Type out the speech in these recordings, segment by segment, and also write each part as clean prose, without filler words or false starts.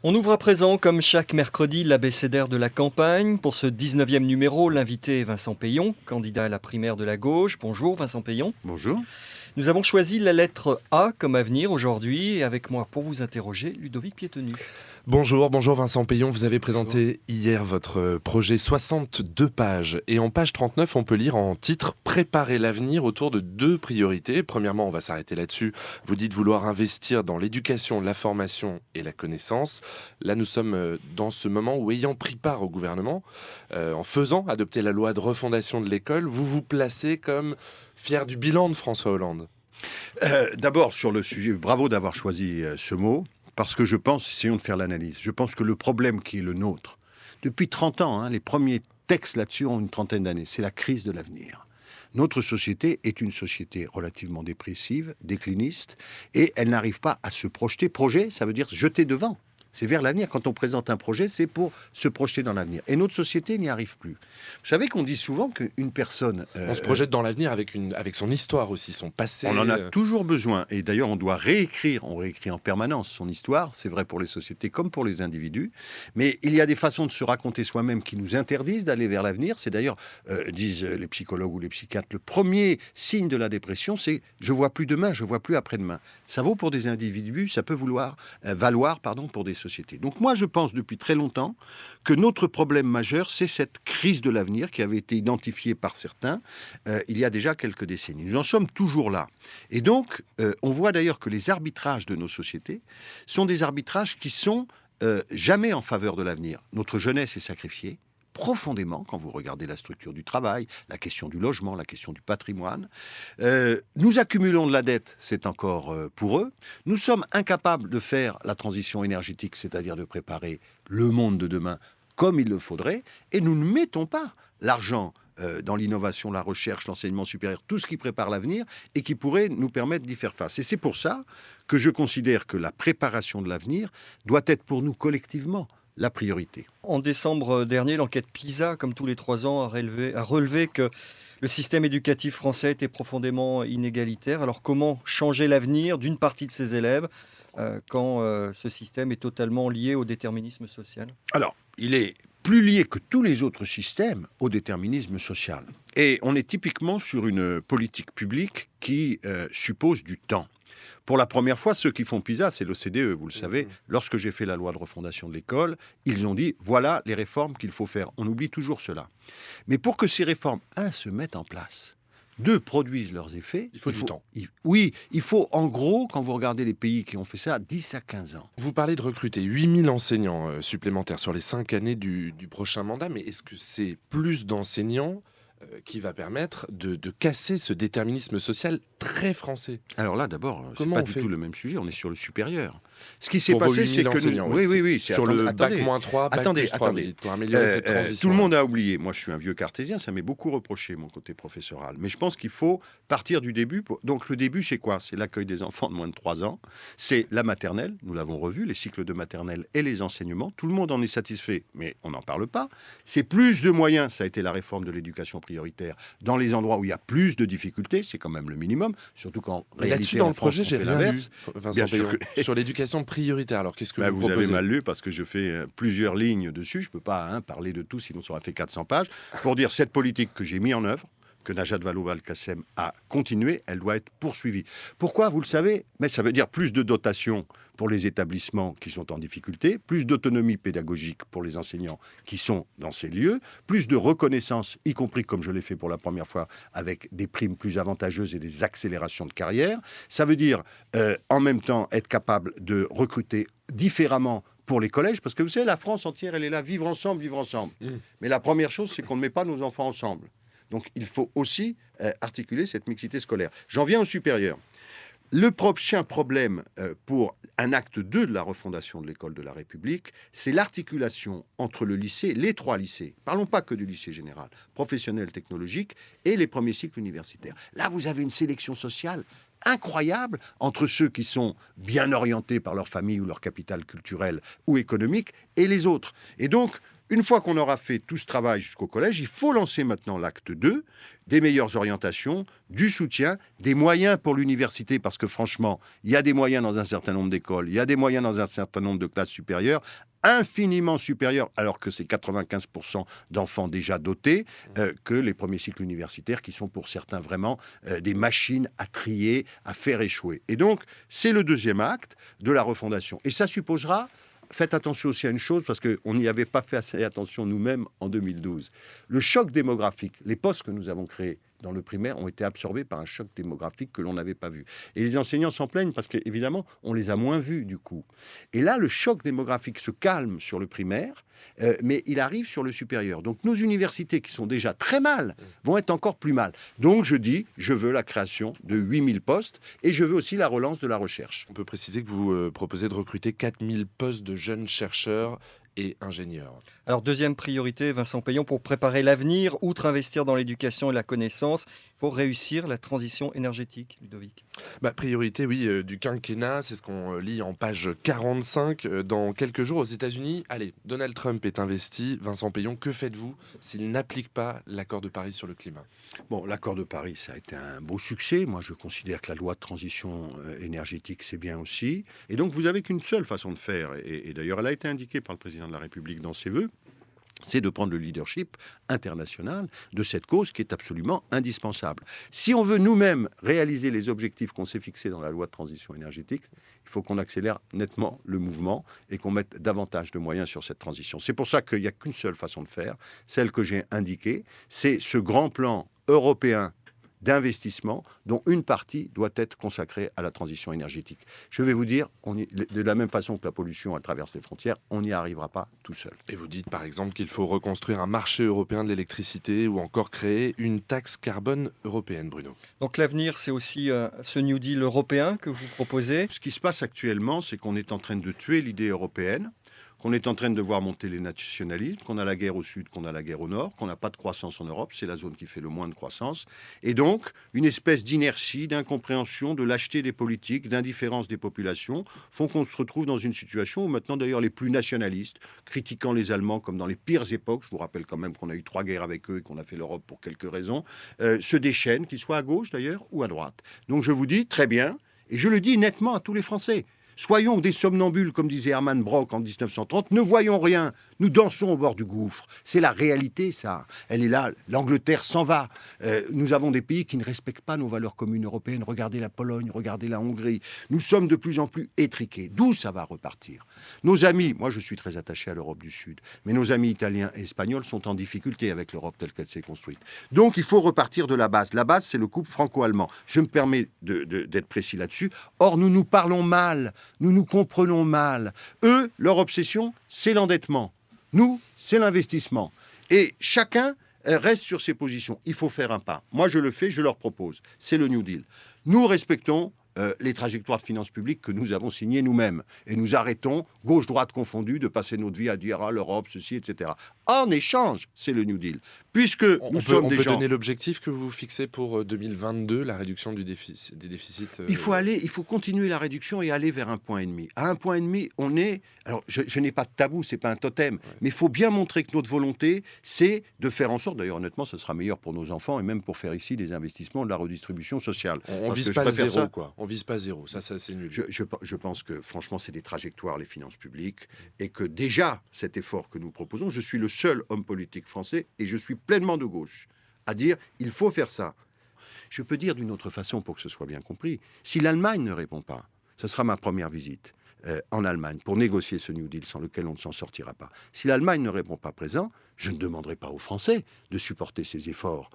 On ouvre à présent, comme chaque mercredi, l'abécédaire de la campagne. Pour ce 19e numéro, l'invité est Vincent Peillon, candidat à la primaire de la gauche. Bonjour Vincent Peillon. Bonjour. Nous avons choisi la lettre A comme avenir aujourd'hui. Et avec moi pour vous interroger, Ludovic Piétenu. Bonjour Vincent Peillon. Vous avez présenté hier votre projet 62 pages. Et en page 39, on peut lire en titre « Préparer l'avenir » autour de deux priorités. Premièrement, on va s'arrêter là-dessus. Vous dites vouloir investir dans l'éducation, la formation et la connaissance. Là, nous sommes dans ce moment où, ayant pris part au gouvernement, en faisant adopter la loi de refondation de l'école, vous vous placez comme fier du bilan de François Hollande. D'abord, sur le sujet, bravo d'avoir choisi ce mot. Parce que je pense, essayons de faire l'analyse, je pense que le problème qui est le nôtre, depuis 30 ans, les premiers textes là-dessus ont une trentaine d'années, c'est la crise de l'avenir. Notre société est une société relativement dépressive, décliniste, et elle n'arrive pas à se projeter. Projet, ça veut dire jeter devant. C'est vers l'avenir. Quand on présente un projet, c'est pour se projeter dans l'avenir. Et notre société n'y arrive plus. Vous savez qu'on dit souvent qu'une personne... on se projette dans l'avenir avec son histoire aussi, son passé. On en a toujours besoin. Et d'ailleurs, on doit réécrire. On réécrit en permanence son histoire. C'est vrai pour les sociétés comme pour les individus. Mais il y a des façons de se raconter soi-même qui nous interdisent d'aller vers l'avenir. C'est d'ailleurs, disent les psychologues ou les psychiatres, le premier signe de la dépression, c'est « je vois plus demain, je vois plus après-demain ». Ça vaut pour des individus, ça peut valoir pour des sociétés. Donc moi, je pense depuis très longtemps que notre problème majeur, c'est cette crise de l'avenir qui avait été identifiée par certains il y a déjà quelques décennies. Nous en sommes toujours là. Et donc, on voit d'ailleurs que les arbitrages de nos sociétés sont des arbitrages qui sont jamais en faveur de l'avenir. Notre jeunesse est sacrifiée profondément, quand vous regardez la structure du travail, la question du logement, la question du patrimoine. Nous accumulons de la dette, c'est encore pour eux. Nous sommes incapables de faire la transition énergétique, c'est-à-dire de préparer le monde de demain comme il le faudrait, et nous ne mettons pas l'argent dans l'innovation, la recherche, l'enseignement supérieur, tout ce qui prépare l'avenir et qui pourrait nous permettre d'y faire face. Et c'est pour ça que je considère que la préparation de l'avenir doit être pour nous collectivement la priorité. En décembre dernier, l'enquête PISA, comme tous les 3 ans, a relevé que le système éducatif français était profondément inégalitaire. Alors comment changer l'avenir d'une partie de ses élèves quand ce système est totalement lié au déterminisme social ? Alors, il est plus lié que tous les autres systèmes au déterminisme social. Et on est typiquement sur une politique publique qui suppose du temps. Pour la première fois, ceux qui font PISA, c'est l'OCDE, vous le savez. Lorsque j'ai fait la loi de refondation de l'école, ils ont dit, voilà les réformes qu'il faut faire. On oublie toujours cela. Mais pour que ces réformes, se mettent en place, 2, produisent leurs effets... Il faut du temps. Il faut, en gros, quand vous regardez les pays qui ont fait ça, 10 à 15 ans. Vous parlez de recruter 8000 enseignants supplémentaires sur les 5 années du prochain mandat, mais est-ce que c'est plus d'enseignants qui va permettre de casser ce déterminisme social très français? Alors là, d'abord, c'est pas du tout le même sujet, on est sur le supérieur. Ce qui s'est pour passé, c'est que nous... Oui. Sur le bac-3, bac+3, pour améliorer cette transition. Tout le monde a oublié. Moi, je suis un vieux cartésien, ça m'est beaucoup reproché, mon côté professoral. Mais je pense qu'il faut partir du début. Donc le début, c'est quoi? C'est l'accueil des enfants de moins de 3 ans. C'est la maternelle, nous l'avons revu, les cycles de maternelle et les enseignements. Tout le monde en est satisfait, mais on n'en parle pas. C'est plus de moyens, ça a été la réforme de l'éducation prioritaire, dans les endroits où il y a plus de difficultés, c'est quand même le minimum, surtout quand là-dessus, dans le projet, j'ai rien lu, Vincent Peillon, sur l'éducation prioritaire. Alors, qu'est-ce que vous proposez? Vous avez mal lu parce que je fais plusieurs lignes dessus. Je ne peux pas parler de tout, sinon ça aurait fait 400 pages. Pour dire, cette politique que j'ai mise en œuvre, que Najat Vallaud-Belkacem a continué, elle doit être poursuivie. Pourquoi? Vous le savez, mais ça veut dire plus de dotation pour les établissements qui sont en difficulté, plus d'autonomie pédagogique pour les enseignants qui sont dans ces lieux, plus de reconnaissance, y compris comme je l'ai fait pour la première fois, avec des primes plus avantageuses et des accélérations de carrière. Ça veut dire, en même temps, être capable de recruter différemment pour les collèges, parce que vous savez, la France entière, elle est là, vivre ensemble, vivre ensemble. Mais la première chose, c'est qu'on ne met pas nos enfants ensemble. Donc, il faut aussi articuler cette mixité scolaire. J'en viens au supérieur. Le prochain problème pour un acte 2 de la refondation de l'école de la République, c'est l'articulation entre le lycée, les 3 lycées. Parlons pas que du lycée général, professionnel, technologique, et les premiers cycles universitaires. Là, vous avez une sélection sociale incroyable entre ceux qui sont bien orientés par leur famille ou leur capital culturel ou économique et les autres. Et donc, Une fois qu'on aura fait tout ce travail jusqu'au collège, il faut lancer maintenant l'acte 2, des meilleures orientations, du soutien, des moyens pour l'université, parce que franchement, il y a des moyens dans un certain nombre d'écoles, il y a des moyens dans un certain nombre de classes supérieures, infiniment supérieurs, alors que c'est 95% d'enfants déjà dotés, que les premiers cycles universitaires, qui sont pour certains vraiment des machines à trier, à faire échouer. Et donc, c'est le deuxième acte de la refondation. Et ça supposera... Faites attention aussi à une chose, parce qu'on n'y avait pas fait assez attention nous-mêmes en 2012. Le choc démographique, les postes que nous avons créés dans le primaire ont été absorbés par un choc démographique que l'on n'avait pas vu. Et les enseignants s'en plaignent parce qu'évidemment, on les a moins vus du coup. Et là, le choc démographique se calme sur le primaire, mais il arrive sur le supérieur. Donc nos universités, qui sont déjà très mal, vont être encore plus mal. Donc je dis, je veux la création de 8000 postes et je veux aussi la relance de la recherche. On peut préciser que vous proposez de recruter 4000 postes de jeunes chercheurs et ingénieurs. Alors, deuxième priorité, Vincent Payon, pour préparer l'avenir, outre investir dans l'éducation et la connaissance, il faut réussir la transition énergétique, Ludovic. Priorité, oui, du quinquennat, c'est ce qu'on lit en page 45. Dans quelques jours aux États-Unis, allez, Donald Trump est investi. Vincent Payon, que faites-vous s'il n'applique pas l'accord de Paris sur le climat ? Bon, l'accord de Paris, ça a été un beau succès. Moi, je considère que la loi de transition énergétique, c'est bien aussi. Et donc, vous n'avez qu'une seule façon de faire. Et d'ailleurs, elle a été indiquée par le président de la République dans ses vœux. C'est de prendre le leadership international de cette cause qui est absolument indispensable. Si on veut nous-mêmes réaliser les objectifs qu'on s'est fixés dans la loi de transition énergétique, il faut qu'on accélère nettement le mouvement et qu'on mette davantage de moyens sur cette transition. C'est pour ça qu'il n'y a qu'une seule façon de faire, celle que j'ai indiquée, c'est ce grand plan européen d'investissement dont une partie doit être consacrée à la transition énergétique. Je vais vous dire, de la même façon que la pollution elle traverse les frontières, on n'y arrivera pas tout seul. Et vous dites par exemple qu'il faut reconstruire un marché européen de l'électricité ou encore créer une taxe carbone européenne, Bruno. Donc l'avenir, c'est aussi ce New Deal européen que vous proposez. Ce qui se passe actuellement, c'est qu'on est en train de tuer l'idée européenne, qu'on est en train de voir monter les nationalismes, qu'on a la guerre au sud, qu'on a la guerre au nord, qu'on n'a pas de croissance en Europe, c'est la zone qui fait le moins de croissance, et donc une espèce d'inertie, d'incompréhension, de lâcheté des politiques, d'indifférence des populations, font qu'on se retrouve dans une situation où maintenant d'ailleurs les plus nationalistes, critiquant les Allemands comme dans les pires époques, je vous rappelle quand même qu'on a eu 3 guerres avec eux et qu'on a fait l'Europe pour quelques raisons, se déchaînent, qu'ils soient à gauche d'ailleurs ou à droite. Donc je vous dis très bien, et je le dis nettement à tous les Français, soyons des somnambules, comme disait Hermann Brock en 1930, ne voyons rien, nous dansons au bord du gouffre. C'est la réalité, ça. Elle est là, l'Angleterre s'en va. Nous avons des pays qui ne respectent pas nos valeurs communes européennes. Regardez la Pologne, regardez la Hongrie. Nous sommes de plus en plus étriqués. D'où ça va repartir ? Nos amis, moi je suis très attaché à l'Europe du Sud, mais nos amis italiens et espagnols sont en difficulté avec l'Europe telle qu'elle s'est construite. Donc il faut repartir de la base. La base, c'est le couple franco-allemand. Je me permets d'être précis là-dessus. Or, nous nous parlons mal. Nous nous comprenons mal. Eux, leur obsession, c'est l'endettement. Nous, c'est l'investissement. Et chacun reste sur ses positions. Il faut faire un pas. Moi, je le fais, je leur propose. C'est le New Deal. Nous respectons les trajectoires de finances publiques que nous avons signées nous-mêmes. Et nous arrêtons, gauche-droite confondue, de passer notre vie à dire « Ah, l'Europe, ceci, etc. » En échange, c'est le New Deal. Puisque nous sommes des gens... On peut donner l'objectif que vous fixez pour 2022, la réduction des déficits il faut continuer la réduction et aller vers 1,5 point. À 1,5 point, on est... Alors, je n'ai pas de tabou, c'est pas un totem, mais il faut bien montrer que notre volonté, c'est de faire en sorte, d'ailleurs honnêtement, ce sera meilleur pour nos enfants et même pour faire ici des investissements de la redistribution sociale. On vise pas zéro, quoi. On vise pas zéro, ça c'est nul. Je pense que franchement, c'est des trajectoires, les finances publiques, et que déjà, cet effort que nous proposons, je suis le seul homme politique français, et je suis pleinement de gauche, à dire, il faut faire ça. Je peux dire d'une autre façon pour que ce soit bien compris, si l'Allemagne ne répond pas, ce sera ma première visite en Allemagne pour négocier ce New Deal sans lequel on ne s'en sortira pas. Si l'Allemagne ne répond pas présent, je ne demanderai pas aux Français de supporter ces efforts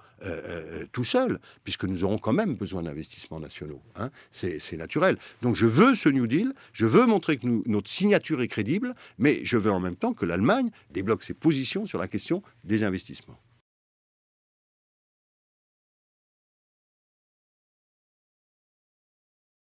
tout seuls, puisque nous aurons quand même besoin d'investissements nationaux. Hein. C'est naturel. Donc je veux ce New Deal, je veux montrer que notre signature est crédible, mais je veux en même temps que l'Allemagne débloque ses positions sur la question des investissements.